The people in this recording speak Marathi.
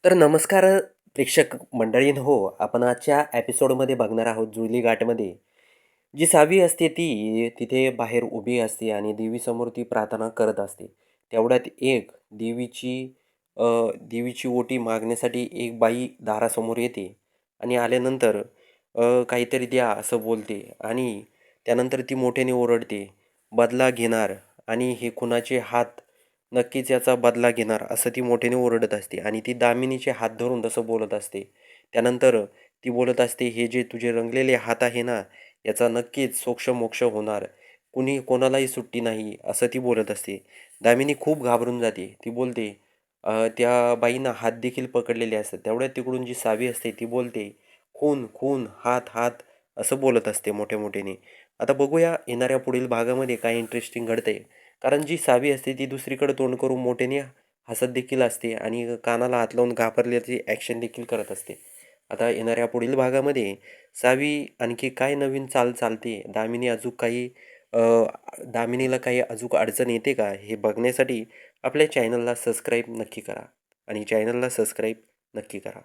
तर नमस्कार प्रेक्षक मंडळींनो हो, आपण आजच्या एपिसोडमध्ये बघणार आहोत जुळली गाठमध्ये. जी सावी असते ती तिथे बाहेर उभी असते आणि देवीसमोर ती प्रार्थना करत असते. तेवढ्यात एक अ, देवीची ओटी मागण्यासाठी एक बाई दारासमोर येते आणि आल्यानंतर काहीतरी द्या असं बोलते आणि त्यानंतर ती मोठ्याने ओरडते, "बदला घेणार आणि हे कुणाचे हात नक्कीच याचा बदला घेणार," असं ती मोठ्याने ओरडत असते आणि ती दामिनीचे हात धरून तसं बोलत असते. त्यानंतर ती बोलत असते, "हे जे तुझे रंगलेले हात आहे ना, याचा नक्कीच सोक्ष होणार. कुणी कोणालाही सुट्टी नाही," असं ती बोलत असते. दामिनी खूप घाबरून जाते. ती बोलते, त्या बाईंना हात देखील पकडलेले असतात. तेवढ्यात तिकडून जी सावी असते ती बोलते, "खून, खून, हात, हात," असं बोलत असते मोठ्या-मोठ्याने. आता बघूया येणाऱ्या पुढील भागामध्ये काय इंटरेस्टिंग घडतंय. कारण जी सावी असते ती दुसरीकडे तोंड करून मोठ्याने हसत देखील असते आणि कानाला हात लावून घाबरल्याची ॲक्शन देखील करत असते. आता येणाऱ्या पुढील भागामध्ये सावी आणखी काय नवीन चाल चालते, अ, दामिनीला काही अचूक अडचण येते का, हे बघण्यासाठी आपल्या चॅनलला सबस्क्राईब नक्की करा आणि चॅनलला सबस्क्राईब नक्की करा.